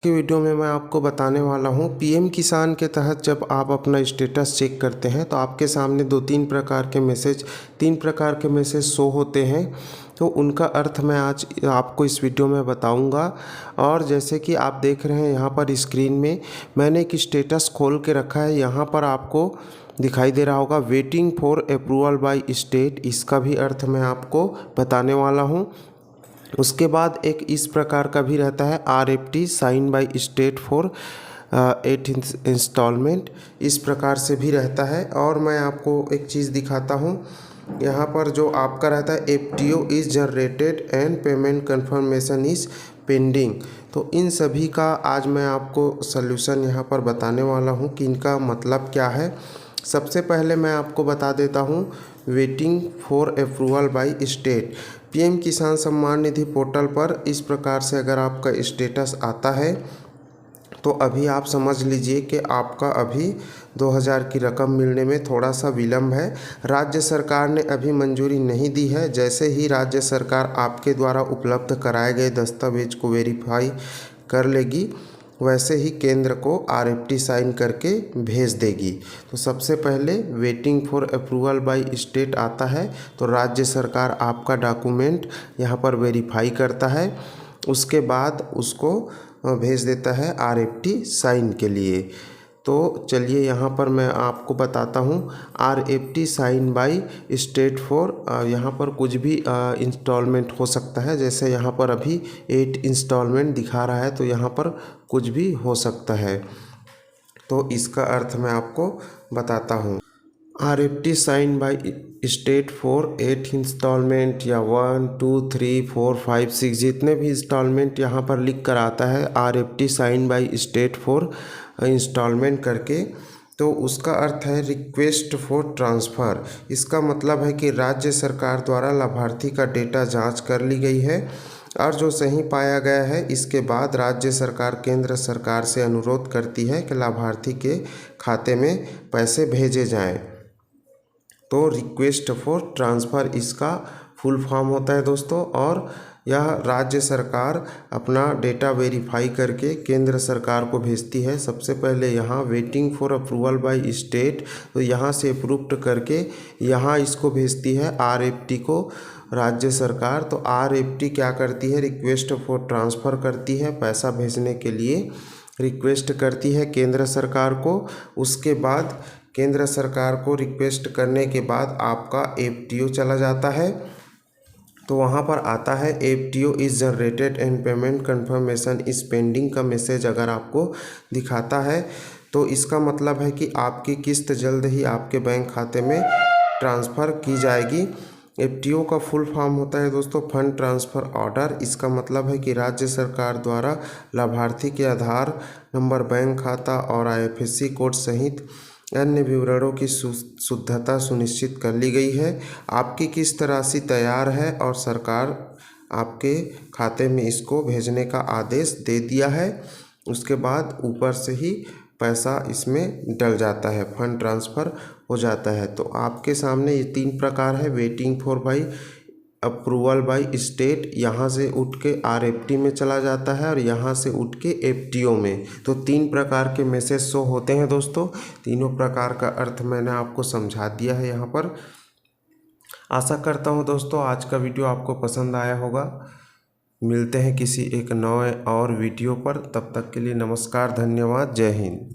की वीडियो में मैं आपको बताने वाला हूं पीएम किसान के तहत जब आप अपना स्टेटस चेक करते हैं तो आपके सामने तीन प्रकार के मैसेज शो होते हैं। तो उनका अर्थ मैं आज आपको इस वीडियो में बताऊंगा। और जैसे कि आप देख रहे हैं यहाँ पर स्क्रीन में मैंने एक स्टेटस खोल के रखा है। यहाँ पर आपको दिखाई दे रहा होगा waiting for approval by state. इसका भी अर्थ मैं आपको बताने वाला हूँ। उसके बाद एक इस प्रकार का भी रहता है RFT sign by state for 8 instalment. इस प्रकार से भी रहता है। और मैं आपको एक चीज़ दिखाता हूँ। यहाँ पर जो आपका रहता है FTO is generated and payment confirmation is pending. तो इन सभी का आज मैं आपको सल्यूशन यहाँ पर बताने वाला हूँ कि इनका मतलब क्या है। सबसे पहले मैं आपको बता देता हूँ waiting for approval by state. PM किसान सम्मान निधि पोर्टल पर इस प्रकार से अगर आपका स्टेटस आता है तो अभी आप समझ लीजिए कि आपका अभी 2000 की रकम मिलने में थोड़ा सा विलम्ब है। राज्य सरकार ने अभी मंजूरी नहीं दी है। जैसे ही राज्य सरकार आपके द्वारा उपलब्ध कराए गए दस्तावेज को वेरीफाई कर लेगी वैसे ही केंद्र को RFT साइन करके भेज देगी। तो सबसे पहले waiting for approval by state आता है तो राज्य सरकार आपका डॉक्यूमेंट यहाँ पर वेरीफाई करता है। उसके बाद उसको भेज देता है RFT साइन के लिए। तो चलिए यहाँ पर मैं आपको बताता हूँ RFT sign by state for यहाँ पर कुछ भी इंस्टॉलमेंट हो सकता है। जैसे यहाँ पर अभी 8 इंस्टॉलमेंट दिखा रहा है तो यहाँ पर कुछ भी हो सकता है। तो इसका अर्थ मैं आपको बताता हूँ। RFT sign by state for 8 instalment या 1 2 3 4 5 6 जितने भी इंस्टॉलमेंट यहाँ पर लिख कर आता है RFT sign by state for instalment करके, तो उसका अर्थ है रिक्वेस्ट फॉर ट्रांसफ़र। इसका मतलब है कि राज्य सरकार द्वारा लाभार्थी का डेटा जांच कर ली गई है और जो सही पाया गया है इसके बाद राज्य सरकार केंद्र सरकार से अनुरोध करती है कि लाभार्थी के खाते में पैसे भेजे जाएं। तो रिक्वेस्ट फॉर ट्रांसफ़र इसका फुल फॉर्म होता है दोस्तों। और यह राज्य सरकार अपना डेटा वेरीफाई करके केंद्र सरकार को भेजती है। सबसे पहले यहाँ waiting for approval by state, तो यहाँ से अप्रूव्ड करके यहाँ इसको भेजती है RFT को राज्य सरकार। तो RFT क्या करती है, रिक्वेस्ट फॉर ट्रांसफ़र करती है, पैसा भेजने के लिए रिक्वेस्ट करती है केंद्र सरकार को। उसके बाद केंद्र सरकार को रिक्वेस्ट करने के बाद आपका FTO चला जाता है। तो वहाँ पर आता है FTO is generated and payment confirmation is pending का मैसेज अगर आपको दिखाता है तो इसका मतलब है कि आपकी किस्त जल्द ही आपके बैंक खाते में ट्रांसफ़र की जाएगी। FTO का फुल फॉर्म होता है दोस्तों फंड ट्रांसफ़र ऑर्डर। इसका मतलब है कि राज्य सरकार द्वारा लाभार्थी के आधार नंबर, बैंक खाता और IFSC कोड सहित अन्य विवरणों की शुद्धता सुनिश्चित कर ली गई है। आपकी किस्त राशि तैयार है और सरकार आपके खाते में इसको भेजने का आदेश दे दिया है। उसके बाद ऊपर से ही पैसा इसमें डल जाता है, फंड ट्रांसफ़र हो जाता है। तो आपके सामने ये 3 प्रकार है waiting for by approval by state, यहाँ से उठ के RFT में चला जाता है और यहाँ से उठ के FTO में। तो 3 प्रकार के मैसेज शो होते हैं दोस्तों। तीनों प्रकार का अर्थ मैंने आपको समझा दिया है यहाँ पर। आशा करता हूँ दोस्तों आज का वीडियो आपको पसंद आया होगा। मिलते हैं किसी एक नए और वीडियो पर, तब तक के लिए नमस्कार, धन्यवाद, जय हिंद।